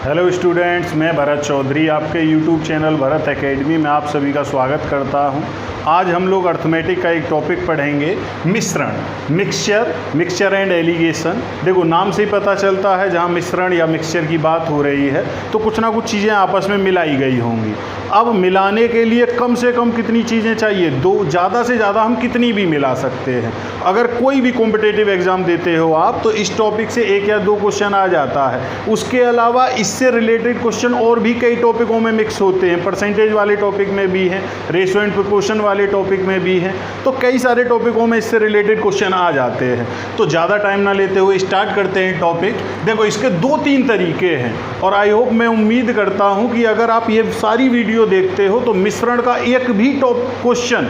Hello students, मैं भरत चौधरी आपके YouTube channel Bharat academy में आप सभी का स्वागत करता हूं। आज हम लोग अर्थमेटिक का एक टॉपिक पढ़ेंगे, मिश्रण, मिक्सचर एंड एलिगेशन। देखो नाम से ही पता चलता है जहां मिश्रण या मिक्सचर की बात हो रही है तो कुछ ना कुछ चीज़ें आपस में मिलाई गई होंगी। अब मिलाने के लिए कम से कम कितनी चीज़ें चाहिए? दो, ज़्यादा से ज़्यादा हम कितनी भी मिला सकते हैं। अगर कोई भी कॉम्पिटिटिव एग्ज़ाम देते हो आप तो इस टॉपिक से एक या दो क्वेश्चन आ जाता है। उसके अलावा इससे रिलेटेड क्वेश्चन और भी कई टॉपिकों में मिक्स होते हैं, परसेंटेज वाले टॉपिक में भी हैं, रेशियो एंड प्रोपोर्शन वाले टॉपिक में भी हैं, तो कई सारे टॉपिकों में इससे रिलेटेड क्वेश्चन आ जाते हैं। तो ज़्यादा टाइम ना लेते हुए स्टार्ट करते हैं टॉपिक। देखो इसके 2-3 तरीके हैं और आई होप, मैं उम्मीद करता हूँ कि अगर आप ये सारी वीडियो देखते हो तो मिश्रण का एक भी टॉप क्वेश्चन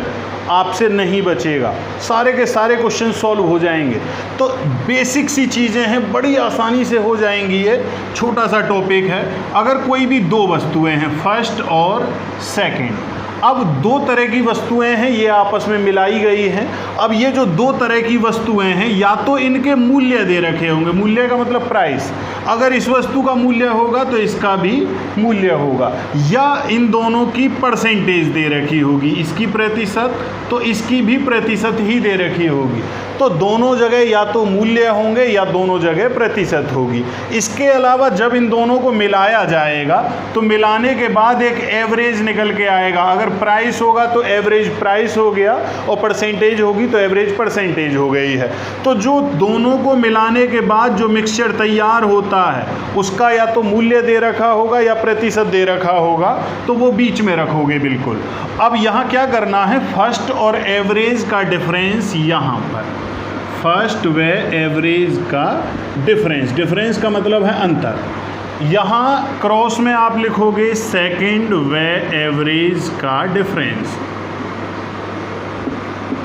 आपसे नहीं बचेगा, सारे के सारे क्वेश्चन सॉल्व हो जाएंगे। तो बेसिक सी चीज़ें हैं, बड़ी आसानी से हो जाएंगी। ये छोटा सा टॉपिक है। अगर कोई भी दो वस्तुएं हैं, फर्स्ट और सेकंड, अब दो तरह की वस्तुएं हैं, ये आपस में मिलाई गई हैं। अब ये जो दो तरह की वस्तुएं हैं, या तो इनके मूल्य दे रखे होंगे, मूल्य का मतलब प्राइस, अगर इस वस्तु का मूल्य होगा तो इसका भी मूल्य होगा, या इन दोनों की परसेंटेज दे रखी होगी, इसकी प्रतिशत तो इसकी भी प्रतिशत ही दे रखी होगी। तो दोनों जगह या तो मूल्य होंगे या दोनों जगह प्रतिशत होगी। इसके अलावा जब इन दोनों को मिलाया जाएगा तो मिलाने के बाद एक एवरेज निकल के आएगा। अगर प्राइस होगा तो एवरेज प्राइस हो गया और परसेंटेज होगी तो एवरेज परसेंटेज हो गई है। तो जो दोनों को मिलाने के बाद जो मिक्सचर तैयार होता है उसका या तो मूल्य दे रखा होगा या प्रतिशत दे रखा होगा, तो वो बीच में रखोगे बिल्कुल। अब यहाँ क्या करना है, फर्स्ट और एवरेज का डिफरेंस, यहाँ पर फर्स्ट व एवरेज का डिफरेंस का मतलब है अंतर। यहाँ क्रॉस में आप लिखोगे सेकंड व एवरेज का डिफरेंस।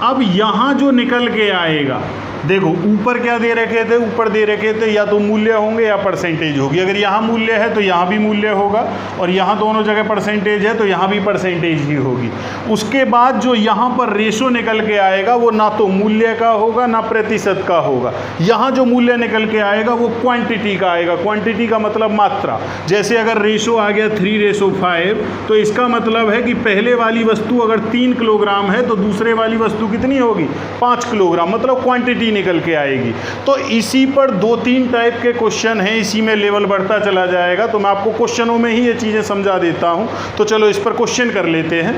अब यहाँ जो निकल के आएगा, देखो ऊपर क्या दे रखे थे, ऊपर दे रखे थे या तो मूल्य होंगे या परसेंटेज होगी। अगर यहाँ मूल्य है तो यहाँ भी मूल्य होगा, और यहाँ दोनों जगह परसेंटेज है तो यहाँ भी परसेंटेज ही होगी। उसके बाद जो यहाँ पर रेशो निकल के आएगा वो ना तो मूल्य का होगा ना प्रतिशत का होगा। यहाँ जो मूल्य निकल के आएगा वो क्वांटिटी का आएगा। क्वांटिटी का मतलब मात्रा। जैसे अगर रेशो आ गया 3:5 तो इसका मतलब है कि पहले वाली वस्तु अगर 3 किलोग्राम है तो दूसरे वाली वस्तु कितनी होगी, 5 किलोग्राम, मतलब क्वांटिटी निकल के आएगी। तो इसी पर 2-3 टाइप के क्वेश्चन हैं, इसी में लेवल बढ़ता चला जाएगा। तो मैं आपको क्वेश्चनों में ही ये चीज़ें समझा देता हूं। तो चलो इस पर क्वेश्चन कर लेते हैं।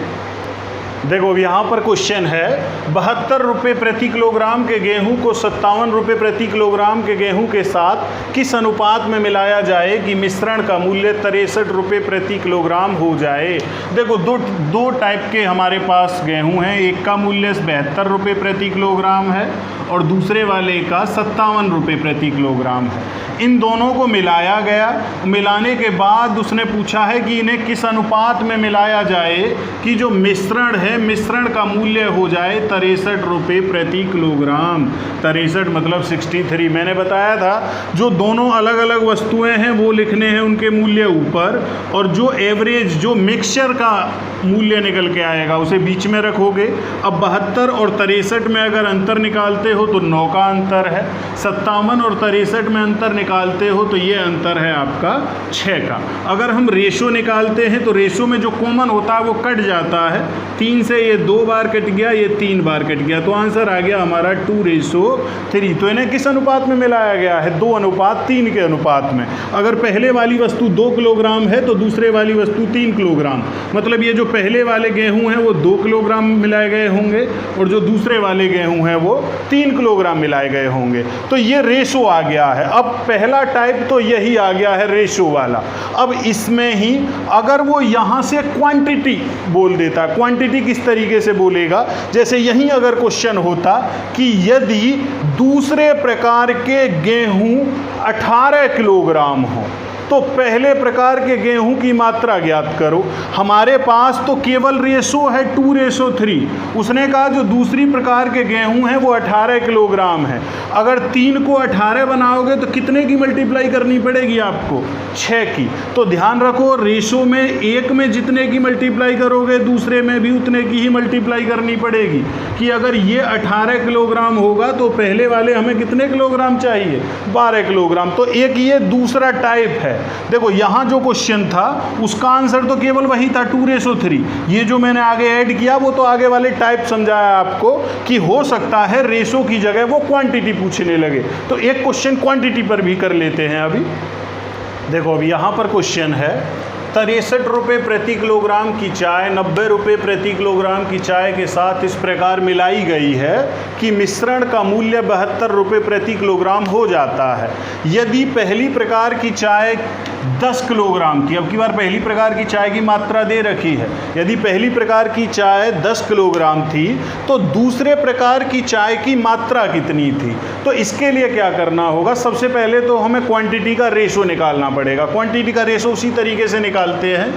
देखो यहाँ पर क्वेश्चन है, 72 रुपये प्रति किलोग्राम के गेहूं को 57 रुपये प्रति किलोग्राम के गेहूं के साथ किस अनुपात में मिलाया जाए कि मिश्रण का मूल्य 63 रुपये प्रति किलोग्राम हो जाए। देखो दो टाइप के हमारे पास गेहूं हैं, एक का मूल्य 72 रुपये प्रति किलोग्राम है और दूसरे वाले का 57 रुपये प्रति किलोग्राम है। इन दोनों को मिलाया गया, मिलाने के बाद उसने पूछा है कि इन्हें किस अनुपात में मिलाया जाए कि जो मिश्रण है, मिश्रण का मूल्य हो जाए 63 रुपये प्रति किलोग्राम। 63 मतलब 63। मैंने बताया था जो दोनों अलग अलग वस्तुएं हैं वो लिखने हैं उनके मूल्य ऊपर, और जो एवरेज जो मिक्सचर का मूल्य निकल के आएगा उसे बीच में रखोगे। अब 72 और 63 में अगर अंतर निकालते हो तो 9 का अंतर है, 57 और 63 में अंतर निकालते हो तो ये अंतर है आपका 6 का। अगर हम रेशो निकालते हैं तो रेशो में जो कॉमन होता है वो कट जाता है, 3 से ये 2 बार कट गया, ये 3 बार कट गया, तो आंसर आ गया हमारा 2:3। तो इन्हें किस अनुपात में मिलाया गया है, 2:3 के अनुपात में। अगर पहले वाली वस्तु 2 किलोग्राम है तो दूसरे वाली वस्तु 3 किलोग्राम, मतलब ये जो पहले वाले गेहूं हैं वो 2 किलोग्राम मिलाए गए होंगे और जो दूसरे वाले गेहूं हैं वो 3 किलोग्राम मिलाए गए होंगे। तो ये रेशो आ गया है। अब पहला टाइप तो यही आ गया है, रेशो वाला। अब इसमें ही अगर वो यहाँ से क्वांटिटी बोल देता, क्वांटिटी किस तरीके से बोलेगा, जैसे यहीं अगर क्वेश्चन होता कि यदि दूसरे प्रकार के गेहूं 18 किलोग्राम हो तो पहले प्रकार के गेहूं की मात्रा ज्ञात करो। हमारे पास तो केवल रेशो है 2:3। उसने कहा जो दूसरी प्रकार के गेहूं हैं वो 18 किलोग्राम है। अगर 3 को 18 बनाओगे तो कितने की मल्टीप्लाई करनी पड़ेगी आपको, 6 की। तो ध्यान रखो रेशो में एक में जितने की मल्टीप्लाई करोगे दूसरे में भी उतने की ही मल्टीप्लाई करनी पड़ेगी। कि अगर ये 18 किलोग्राम होगा तो पहले वाले हमें कितने किलोग्राम चाहिए, 12 किलोग्राम। तो एक ये दूसरा टाइप है। देखो यहाँ जो क्वेश्चन था उसका आंसर तो केवल वही था 2:3। ये जो मैंने आगे ऐड किया वो तो आगे वाले टाइप समझाया आपको कि हो सकता है रेशो की जगह वो क्वांटिटी पूछने लगे, तो एक क्वेश्चन क्वांटिटी पर भी कर लेते हैं अभी। देखो अभी यहाँ पर क्वेश्चन है 63 रुपये प्रति किलोग्राम की चाय 90 रुपये प्रति किलोग्राम की चाय के साथ इस प्रकार मिलाई गई है कि मिश्रण का मूल्य 72 रुपये प्रति किलोग्राम हो जाता है। यदि पहली प्रकार की चाय 10 किलोग्राम की, अब की बार पहली प्रकार की चाय की मात्रा दे रखी है, यदि पहली प्रकार की चाय 10 किलोग्राम थी तो दूसरे प्रकार की चाय की मात्रा कितनी थी। तो इसके लिए क्या करना होगा, सबसे पहले तो हमें क्वांटिटी का रेशो निकालना पड़ेगा। क्वांटिटी का रेशो उसी तरीके से निकालते हैं,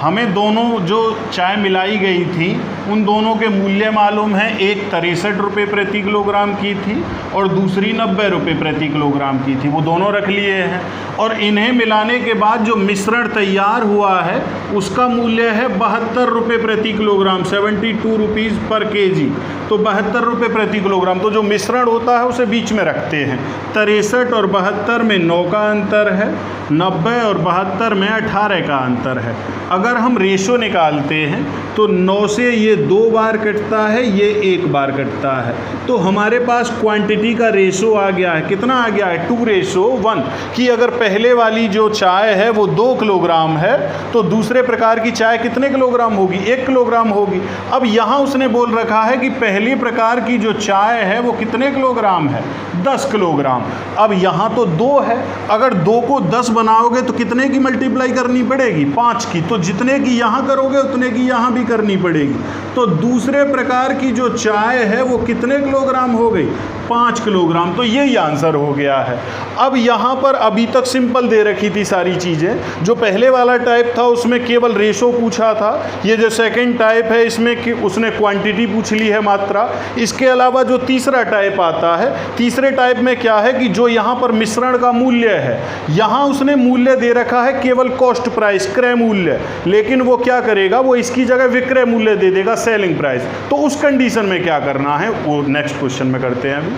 हमें दोनों जो चाय मिलाई गई थी उन दोनों के मूल्य मालूम है, एक 63 रुपये प्रति किलोग्राम की थी और दूसरी 90 रुपये प्रति किलोग्राम की थी, वो दोनों रख लिए हैं। और इन्हें मिलाने के बाद जो मिश्रण तैयार हुआ है उसका मूल्य है 72 रुपये प्रति किलोग्राम, 72 रुपीज़ पर केजी। तो 72 रुपये प्रति किलोग्राम, तो जो मिश्रण होता है उसे बीच में रखते हैं। 63 और 72 में 9 का अंतर है, 90 और 72 में 18 का अंतर है। अगर हम रेशो निकालते हैं तो 9 से ये 2 बार कटता है, ये 1 बार कटता है, तो हमारे पास क्वांटिटी का रेशो आ गया है। कितना आ गया है, 2:1, कि अगर पहले वाली जो चाय है वो 2 किलोग्राम है तो दूसरे प्रकार की चाय कितने किलोग्राम होगी, 1 किलोग्राम होगी। अब यहाँ उसने बोल रखा है कि पहली प्रकार की जो चाय है वो कितने किलोग्राम है, 10 किलोग्राम। अब यहाँ तो 2 है, अगर 2 को 10 बनाओगे तो कितने की मल्टीप्लाई करनी पड़ेगी, 5 की, तो जितने की यहाँ करोगे उतने की यहाँ भी करनी पड़ेगी। तो दूसरे प्रकार की जो चाय है वो कितने किलोग्राम हो गई, 5 किलोग्राम। तो यही आंसर हो गया है। अब यहाँ पर अभी तक सिंपल दे रखी थी सारी चीज़ें। जो पहले वाला टाइप था उसमें केवल रेशो पूछा था, ये जो सेकंड टाइप है इसमें कि उसने क्वांटिटी पूछ ली है, मात्रा। इसके अलावा जो तीसरा टाइप आता है, तीसरे टाइप में क्या है कि जो यहाँ पर मिश्रण का मूल्य है, यहाँ उसने मूल्य दे रखा है केवल कॉस्ट प्राइस, क्रय मूल्य, लेकिन वो क्या करेगा, वो इसकी जगह विक्रय मूल्य दे देगा, सेलिंग प्राइस। तो उस कंडीशन में क्या करना है वो नेक्स्ट क्वेश्चन में करते हैं अभी।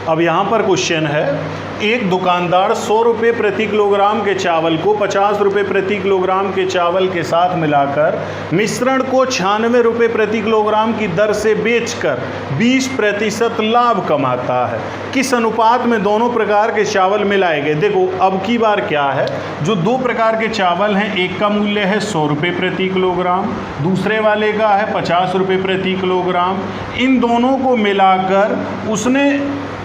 अब यहाँ पर क्वेश्चन है, एक दुकानदार 100 रुपये प्रति किलोग्राम के चावल को 50 रुपये प्रति किलोग्राम के चावल के साथ मिलाकर मिश्रण को 96 रुपये प्रति किलोग्राम की दर से बेचकर 20% लाभ कमाता है। किस अनुपात में दोनों प्रकार के चावल मिलाए गए। देखो अब की बार क्या है, जो 2 प्रकार के चावल हैं, एक का मूल्य है 100 रुपये प्रति किलोग्राम, दूसरे वाले का है 50 रुपये प्रति किलोग्राम। इन दोनों को मिलाकर उसने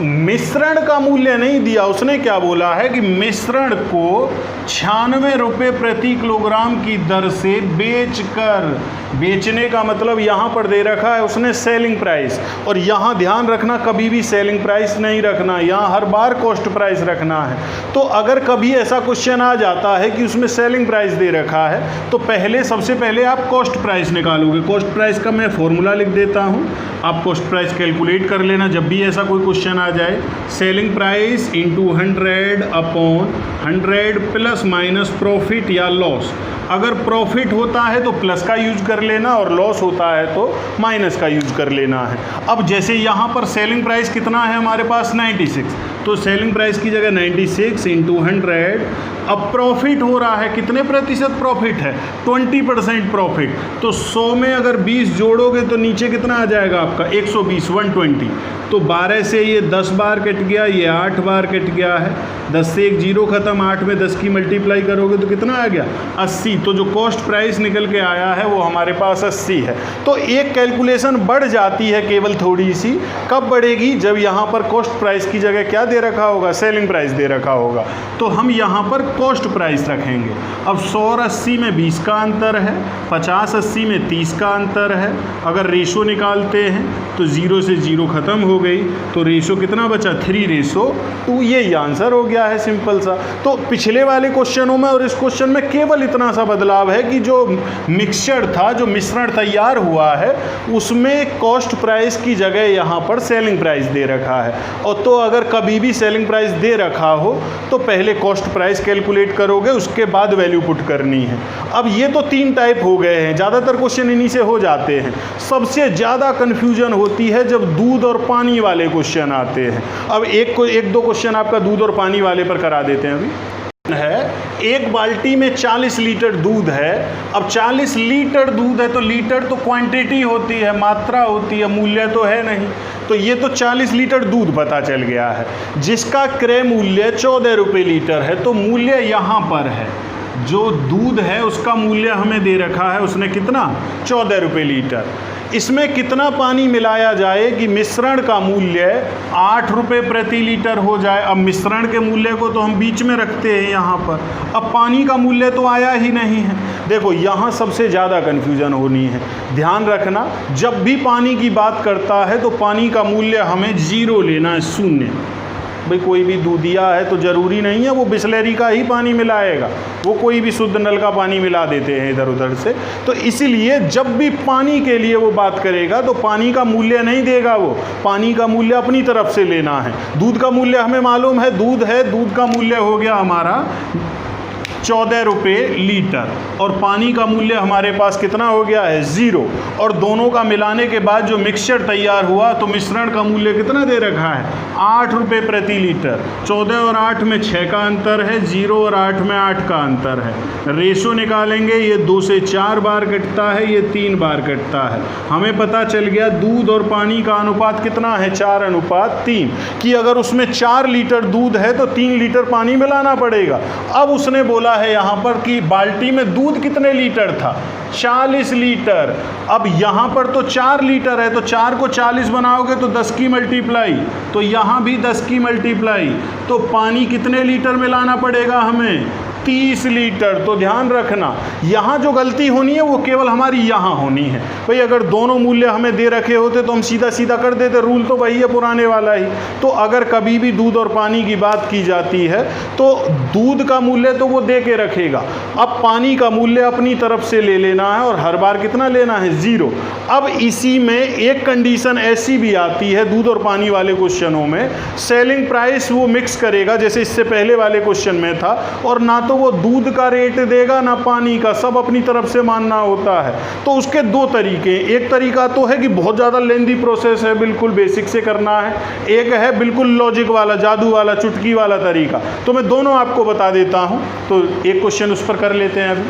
मिश्रण का मूल्य नहीं दिया, उसने क्या बोला है कि मिश्रण को 96 रुपये प्रति किलोग्राम की दर से बेचकर, बेचने का मतलब यहाँ पर दे रखा है उसने सेलिंग प्राइस, और यहाँ ध्यान रखना कभी भी सेलिंग प्राइस नहीं रखना, यहाँ हर बार कॉस्ट प्राइस रखना है। तो अगर कभी ऐसा क्वेश्चन आ जाता है कि उसमें सेलिंग प्राइस दे रखा है तो पहले सबसे पहले आप कॉस्ट प्राइस निकालोगे। कॉस्ट प्राइस का मैं फॉर्मूला लिख देता हूँ, आप कॉस्ट प्राइस कैलकुलेट कर लेना जब भी ऐसा कोई क्वेश्चन आ जाए। Selling price into 100 upon 100 plus minus profit या लॉस। अगर प्रॉफिट होता है तो प्लस का यूज कर लेना और लॉस होता है तो माइनस का यूज कर लेना है। अब जैसे यहाँ पर सेलिंग प्राइस कितना है हमारे पास 96, तो सेलिंग प्राइस की जगह 96 इंटू 100। अब प्रॉफिट हो रहा है, कितने प्रतिशत प्रॉफिट है, 20% प्रॉफिट। तो 100 में अगर 20 जोड़ोगे तो नीचे कितना आ जाएगा आपका 120, 120। तो 12 से ये 10 बार कट गया, ये 8 बार कट गया है, 10 से एक जीरो खत्म, 8 में 10 की मल्टीप्लाई करोगे तो कितना आ गया 80। तो जो कॉस्ट प्राइस निकल के आया है वो हमारे पास 80 है। तो एक कैलकुलेशन बढ़ जाती है केवल थोड़ी सी, कब बढ़ेगी, जब यहाँ पर कॉस्ट प्राइस की जगह क्या दे रखा होगा, सेलिंग प्राइस दे रखा होगा। तो हम यहाँ पर कॉस्ट प्राइस रखेंगे। अब 100 और 80 में 20 का अंतर है, 50-80 में 30 का अंतर है। अगर रेशो निकालते हैं तो 0 से 0 ख़त्म हो गई, तो रेशो कितना बचा 3:2। यही आंसर हो गया है, सिंपल सा। तो पिछले वाले क्वेश्चनों में और इस क्वेश्चन में केवल इतना सा बदलाव है कि जो मिक्सचर था, जो मिश्रण तैयार हुआ है, उसमें कॉस्ट प्राइस की जगह यहाँ पर सेलिंग प्राइस दे रखा है। और तो अगर कभी भी सेलिंग प्राइस दे रखा हो तो पहले कॉस्ट प्राइस कैलकुलेट करोगे, उसके बाद वैल्यू पुट करनी है। अब ये तो 3 टाइप हो गए हैं, ज़्यादातर क्वेश्चन इन्हीं से हो जाते हैं। सबसे ज़्यादा कन्फ्यूजन होती है जब दूध और पानी वाले क्वेश्चन आते हैं। अब एक 2 क्वेश्चन आपका दूध और पानी वाले पर करा देते हैं अभी। है एक बाल्टी में 40 लीटर दूध है। अब 40 लीटर दूध है तो लीटर तो क्वांटिटी होती है, मात्रा होती है, मूल्य तो है नहीं। तो ये तो 40 लीटर दूध पता चल गया है जिसका क्रय मूल्य 14 रुपये लीटर है। तो मूल्य यहाँ पर है, जो दूध है उसका मूल्य हमें दे रखा है, उसने कितना 14 रुपये लीटर। इसमें कितना पानी मिलाया जाए कि मिश्रण का मूल्य 8 रुपये प्रति लीटर हो जाए। अब मिश्रण के मूल्य को तो हम बीच में रखते हैं यहाँ पर, अब पानी का मूल्य तो आया ही नहीं है। देखो यहाँ सबसे ज़्यादा कन्फ्यूजन होनी है, ध्यान रखना जब भी पानी की बात करता है तो पानी का मूल्य हमें 0 लेना है, 0। भाई कोई भी दूधिया है तो ज़रूरी नहीं है वो बिसलेरी का ही पानी मिलाएगा, वो कोई भी शुद्ध नल का पानी मिला देते हैं इधर उधर से। तो इसलिए जब भी पानी के लिए वो बात करेगा तो पानी का मूल्य नहीं देगा, वो पानी का मूल्य अपनी तरफ से लेना है। दूध का मूल्य हमें मालूम है, दूध है, दूध का मूल्य हो गया हमारा 14 रुपये लीटर और पानी का मूल्य हमारे पास कितना हो गया है 0। और दोनों का मिलाने के बाद जो मिक्सचर तैयार हुआ तो मिश्रण का मूल्य कितना दे रखा है 8 रुपये प्रति लीटर। 14 और 8 में 6 का अंतर है, 0 और 8 में 8 का अंतर है। रेशो निकालेंगे, ये 2 से 4 बार कटता है, ये 3 बार कटता है। हमें पता चल गया दूध और पानी का अनुपात कितना है 4:3 कि अगर उसमें 4 लीटर दूध है तो 3 लीटर पानी मिलाना पड़ेगा। अब उसने बोला है यहाँ पर कि बाल्टी में दूध कितने लीटर था 40 लीटर। अब यहाँ पर तो 4 लीटर है तो 4 को 40 बनाओगे तो 10 की मल्टीप्लाई, तो यहाँ भी 10 की मल्टीप्लाई, तो पानी कितने लीटर मिलाना पड़ेगा हमें 30 लीटर। तो ध्यान रखना यहाँ जो गलती होनी है वो केवल हमारी यहाँ होनी है। भाई अगर दोनों मूल्य हमें दे रखे होते तो हम सीधा सीधा कर देते, रूल तो वही है पुराने वाला ही। तो अगर कभी भी दूध और पानी की बात की जाती है तो दूध का मूल्य तो वो दे के रखेगा, अब पानी का मूल्य अपनी तरफ से ले लेना है और हर बार कितना लेना है 0। अब इसी में एक कंडीशन ऐसी भी आती है दूध और पानी वाले क्वेश्चनों में, सेलिंग प्राइस वो मिक्स करेगा जैसे इससे पहले वाले क्वेश्चन में था, और ना तो वो दूध का रेट देगा ना पानी का, सब अपनी तरफ से मानना होता है। तो उसके 2 तरीके, एक तरीका तो है कि बहुत ज़्यादा लेंदी प्रोसेस है, बिल्कुल बेसिक से करना है, एक है बिल्कुल लॉजिक वाला, जादू वाला, चुटकी वाला तरीका। तो मैं दोनों आपको बता देता हूँ। तो एक क्वेश्चन उस पर कर लेते हैं अभी।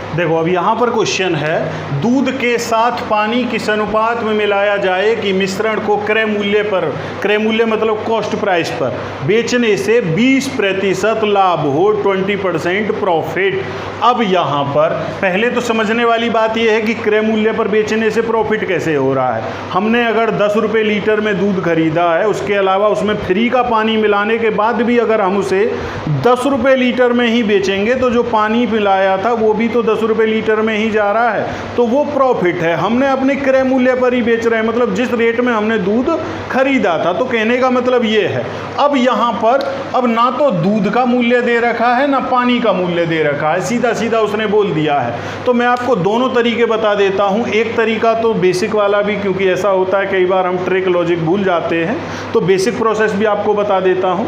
देखो अब यहाँ पर क्वेश्चन है दूध के साथ पानी किस अनुपात में मिलाया जाए कि मिश्रण को क्रय मूल्य पर, क्रय मूल्य मतलब कॉस्ट प्राइस पर बेचने से 20% लाभ हो, 20% प्रॉफिट। अब यहाँ पर पहले तो समझने वाली बात यह है कि क्रय मूल्य पर बेचने से प्रॉफिट कैसे हो रहा है। हमने अगर 10 रुपये लीटर में दूध खरीदा है, उसके अलावा उसमें फ्री का पानी मिलाने के बाद भी अगर हम उसे 10 रुपये लीटर में ही बेचेंगे तो जो पानी मिलाया था वो भी तो 10 रुपये लीटर में ही जा रहा है, तो वो प्रॉफिट है। हमने अपने क्रय मूल्य पर ही बेच रहे हैं, मतलब जिस रेट में हमने दूध खरीदा था। तो कहने का मतलब ये है अब यहाँ पर अब ना तो दूध का मूल्य दे रखा है ना पानी का मूल्य दे रखा है, सीधा सीधा उसने बोल दिया है। तो मैं आपको दोनों तरीके बता देता हूँ। एक तरीका तो बेसिक वाला भी, क्योंकि ऐसा होता है कई बार हम ट्रिक लॉजिक भूल जाते हैं, तो बेसिक प्रोसेस भी आपको बता देता हूँ।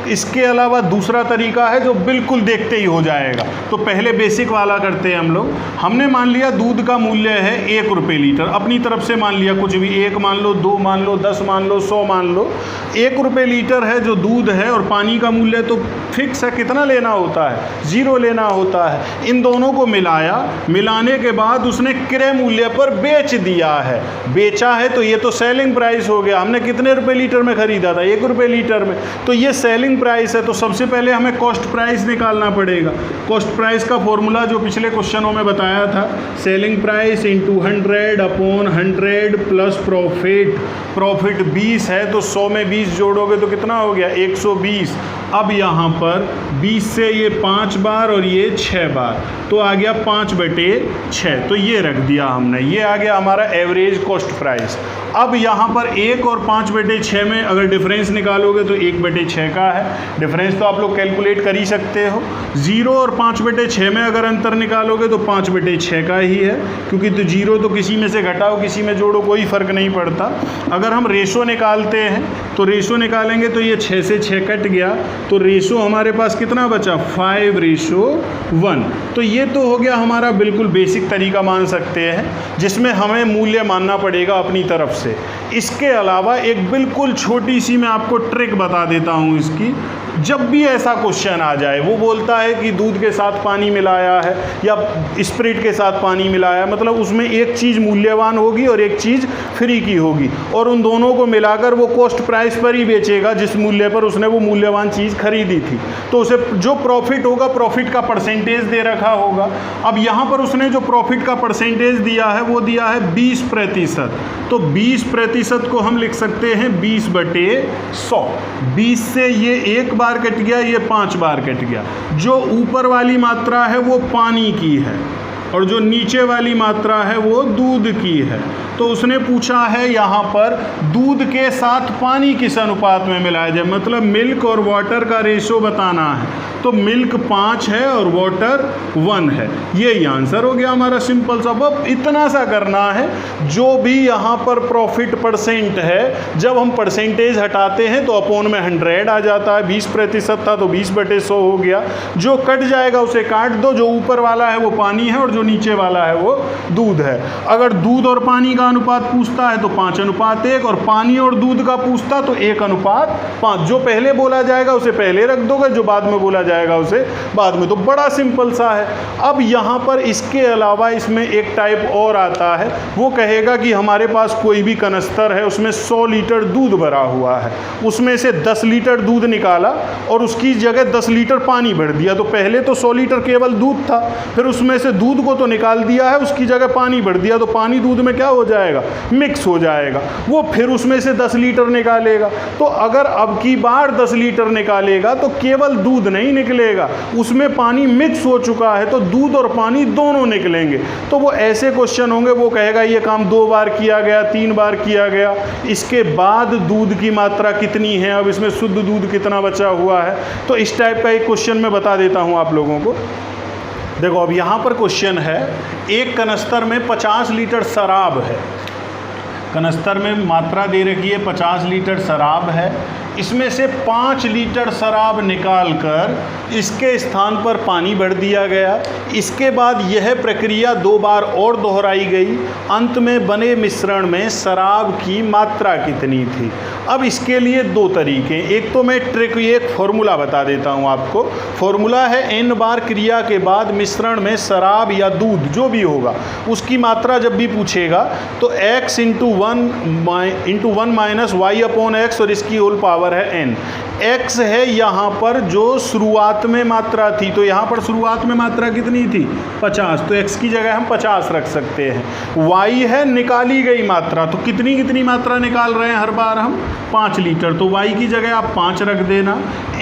इसके अलावा दूसरा तरीका है जो बिल्कुल देखते ही हो जाएगा। तो पहले बेसिक वाला करते हैं हम लोग। हमने मान लिया दूध का मूल्य है 1 रुपये लीटर, अपनी तरफ से मान लिया कुछ भी, 1 मान लो, 2 मान लो, 10 मान लो, 100 मान लो। 1 रुपये लीटर है जो दूध है, और पानी का मूल्य तो फिक्स है, कितना लेना होता है 0 लेना होता है। इन दोनों को मिलाया, मिलाने के बाद उसने क्रय मूल्य पर बेच दिया है। बेचा है तो ये तो सेलिंग प्राइस हो गया। हमने कितने रुपये लीटर में खरीदा था 1 रुपये लीटर में, तो ये सेलिंग प्राइस है। तो सबसे पहले हमें कॉस्ट प्राइस निकालना पड़ेगा। कॉस्ट प्राइस का फॉर्मूला जो पिछले क्वेश्चनों में बताया था, selling price into 100/100 plus profit. Profit 20 है तो 100 में 20 जोड़ोगे तो कितना हो गया 120। अब यहाँ पर 20 से ये 5 बार और ये 6 बार, तो आ गया 5/6। तो ये रख दिया हमने, ये आ गया हमारा एवरेज कॉस्ट प्राइस। अब यहाँ पर 1 और 5/6 में अगर डिफरेंस निकालोगे तो 1/6 का है। डिफरेंस तो आप लोग कैलकुलेट कर ही सकते हो। 0 और 5/6 में अगर अंतर निकालोगे तो 5/6 का ही है, क्योंकि तो 0 तो किसी में से घटाओ किसी में जोड़ो कोई फ़र्क नहीं पड़ता। अगर हम रेशो निकालते हैं तो रेशो निकालेंगे तो ये 6 से 6 कट गया, तो रेशो हमारे पास कितना बचा 5:1। तो ये तो हो गया हमारा बिल्कुल बेसिक तरीका मान सकते हैं जिसमें हमें मूल्य मानना पड़ेगा अपनी तरफ से। इसके अलावा एक बिल्कुल छोटी सी मैं आपको ट्रिक बता देता हूँ इसकी। जब भी ऐसा क्वेश्चन आ जाए, वो बोलता है कि दूध के साथ पानी मिलाया है या स्प्रिट के साथ पानी मिलाया, मतलब उसमें एक चीज़ मूल्यवान होगी और एक चीज़ फ्री की होगी, और उन दोनों को मिलाकर वो कॉस्ट प्राइस पर ही बेचेगा जिस मूल्य पर उसने वो मूल्यवान चीज़ खरीदी थी। तो उसे जो प्रॉफिट होगा, प्रॉफिट का परसेंटेज दे रखा होगा। अब यहाँ पर उसने जो प्रॉफिट का परसेंटेज दिया है वो दिया है 20%। तो 20% को हम लिख सकते हैं 20/100। 20 से ये एक बार कट गया, ये 5 बार कट गया। जो ऊपर वाली मात्रा है वो पानी की है और जो नीचे वाली मात्रा है वो दूध की है। तो उसने पूछा है यहाँ पर दूध के साथ पानी किस अनुपात में मिलाया जाए, मतलब मिल्क और वाटर का रेशो बताना है। तो मिल्क 5 है और वाटर 1 है। ये आंसर हो गया हमारा सिंपल सा। अब इतना सा करना है, जो भी यहाँ पर प्रॉफिट परसेंट है, जब हम परसेंटेज हटाते हैं तो अपोन में 100 आ जाता है। 20% था तो 20/100 हो गया। जो कट जाएगा उसे काट दो। जो ऊपर वाला है वो पानी है और जो नीचे वाला है वो दूध है। अगर दूध और पानी का अनुपात पूछता है तो 5:1, और पानी और दूध का पूछता तो 1:5। जो पहले बोला जाएगा उसे पहले रख दोगे, जो बाद में बोला जाएगा उसे बाद में। तो बड़ा सिंपल सा है। अब यहाँ पर इसके अलावा इसमें एक टाइप और आता है। वो कहेगा कि हमारे पास कोई भी कनस्तर है, उसमें 100 लीटर दूध भरा हुआ है, उसमें से 10 लीटर दूध निकाला और उसकी जगह 10 लीटर पानी भर दिया। तो पहले तो 100 लीटर केवल दूध था, फिर उसमें से दूध को तो निकाल दिया है, उसकी जगह पानी भर दिया। तो पानी दूध में क्या हो जाएगा, मिक्स हो जाएगा। वो फिर उसमें से 10 लीटर निकालेगा। तो अगर अब की बार 10 लीटर निकालेगा तो केवल दूध नहीं निकलेगा, उसमें पानी मिक्स हो चुका है, तो दूध और पानी दोनों निकलेंगे। तो वो ऐसे क्वेश्चन होंगे, वो कहेगा ये काम 2 बार किया गया, 3 बार किया गया, इसके बाद दूध की मात्रा कितनी है, अब इसमें शुद्ध दूध कितना बचा हुआ है। तो इस टाइप का एक क्वेश्चन मैं बता देता हूँ आप लोगों को। देखो अब यहाँ पर क्वेश्चन है, एक कनस्तर में 50 लीटर शराब है। कनस्तर में मात्रा दे रखी है 50 लीटर शराब है। इसमें से 5 लीटर शराब निकालकर इसके स्थान पर पानी भर दिया गया। इसके बाद यह प्रक्रिया 2 बार और दोहराई गई। अंत में बने मिश्रण में शराब की मात्रा कितनी थी। अब इसके लिए 2 तरीके, एक तो मैं ट्रिक, एक फॉर्मूला बता देता हूँ आपको। फॉर्मूला है n बार क्रिया के बाद मिश्रण में शराब या दूध जो भी होगा उसकी मात्रा जब भी पूछेगा तो x × 1 माइनस y/x और इसकी होल पावर है n। x है यहाँ पर जो शुरुआत में मात्रा थी, तो यहाँ पर शुरुआत में मात्रा कितनी थी 50, तो x की जगह हम 50 रख सकते हैं। y है निकाली गई मात्रा, तो कितनी मात्रा निकाल रहे हैं हर बार हम 5 लीटर, तो y की जगह आप 5 रख देना।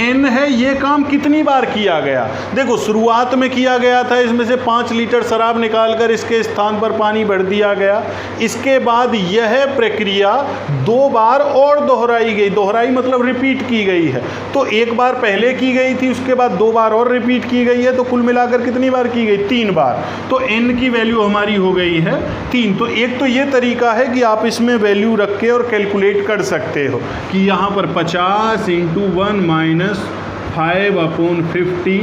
n है ये काम कितनी बार किया गया, देखो शुरुआत में किया गया था, इसमें से 5 लीटर शराब निकालकर इसके स्थान पर पानी भर दिया गया। इसके बाद यह प्रक्रिया 2 बार और दोहराई गई, दोहराई मतलब रिपीट की गई है। तो एक बार पहले की गई थी, उसके बाद 2 बार और रिपीट की गई है, तो कुल मिलाकर कितनी बार की गई 3 बार। तो n की वैल्यू हमारी हो गई है 3। तो एक तो ये तरीका है कि आप इसमें वैल्यू रख के और कैलकुलेट कर सकते हो कि यहाँ पर 50 × 1 माइनस 5/50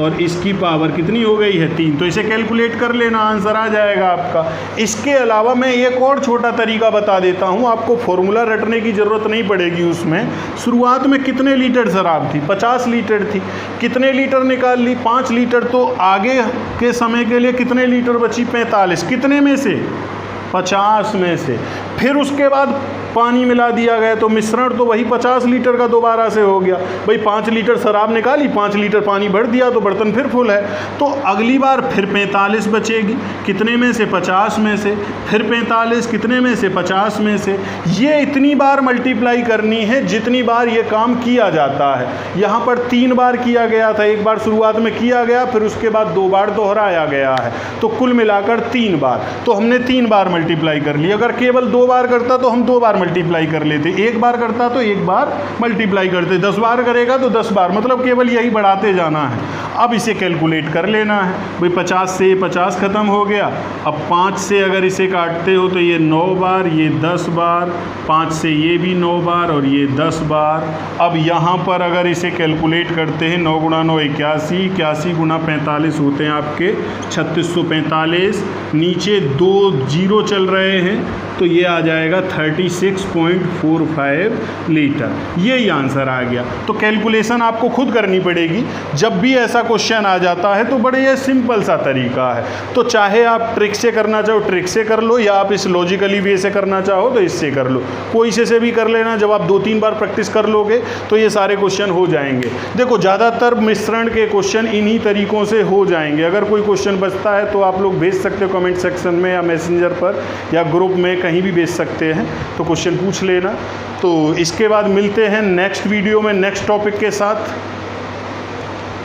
और इसकी पावर कितनी हो गई है 3। तो इसे कैलकुलेट कर लेना, आंसर आ जाएगा आपका। इसके अलावा मैं एक और छोटा तरीका बता देता हूँ, आपको फॉर्मूला रटने की ज़रूरत नहीं पड़ेगी। उसमें शुरुआत में कितने लीटर शराब थी 50 लीटर थी, कितने लीटर निकाल ली 5 लीटर, तो आगे के समय के लिए कितने लीटर बची 45, कितने में से 50 में से। फिर उसके बाद पानी मिला दिया गया, तो मिश्रण तो वही 50 लीटर का दोबारा से हो गया। भाई 5 लीटर शराब निकाली, 5 लीटर पानी भर दिया, तो बर्तन फिर फुल है। तो अगली बार फिर 45 बचेगी, कितने में से 50 में से, फिर 45 कितने में से 50 में से। ये इतनी बार मल्टीप्लाई करनी है जितनी बार ये काम किया जाता है। यहाँ पर 3 बार किया गया था, एक बार शुरुआत में किया गया, फिर उसके बाद 2 बार दोहराया गया है, तो कुल मिलाकर 3 बार। तो हमने 3 बार मल्टीप्लाई कर ली। अगर केवल 2 बार करता तो हम 2 बार मल्टीप्लाई कर लेते, एक बार करता तो एक बार मल्टीप्लाई करते, 10 बार करेगा तो 10 बार, मतलब केवल यही बढ़ाते जाना है। अब इसे कैलकुलेट कर लेना है भाई, 50 से 50 ख़त्म हो गया। अब 5 से अगर इसे काटते हो तो ये 9 बार, ये 10 बार, 5 से ये भी 9 बार और ये 10 बार। अब यहाँ पर अगर इसे कैलकुलेट करते हैं, 9 गुणा 9 81, 81 गुणा 45 होते हैं आपके 3645, नीचे 2 जीरो चल रहे हैं तो ये आ जाएगा 36.45 लीटर। यही आंसर आ गया। तो कैलकुलेशन आपको खुद करनी पड़ेगी। जब भी ऐसा क्वेश्चन आ जाता है तो बड़े ये सिंपल सा तरीका है, तो चाहे आप ट्रिक से करना चाहो ट्रिक से कर लो, या आप इस लॉजिकली वे से करना चाहो तो इससे कर लो, कोई से भी कर लेना। जब आप 2-3 बार प्रैक्टिस कर लोगे तो ये सारे क्वेश्चन हो जाएंगे। देखो ज़्यादातर मिश्रण के क्वेश्चन इन्हीं तरीक़ों से हो जाएंगे। अगर कोई क्वेश्चन बचता है तो आप लोग भेज सकते हो कमेंट सेक्शन में या मैसेंजर पर या ग्रुप में, कहीं भी भेज सकते हैं, तो क्वेश्चन पूछ लेना। तो इसके बाद मिलते हैं नेक्स्ट वीडियो में नेक्स्ट टॉपिक के साथ।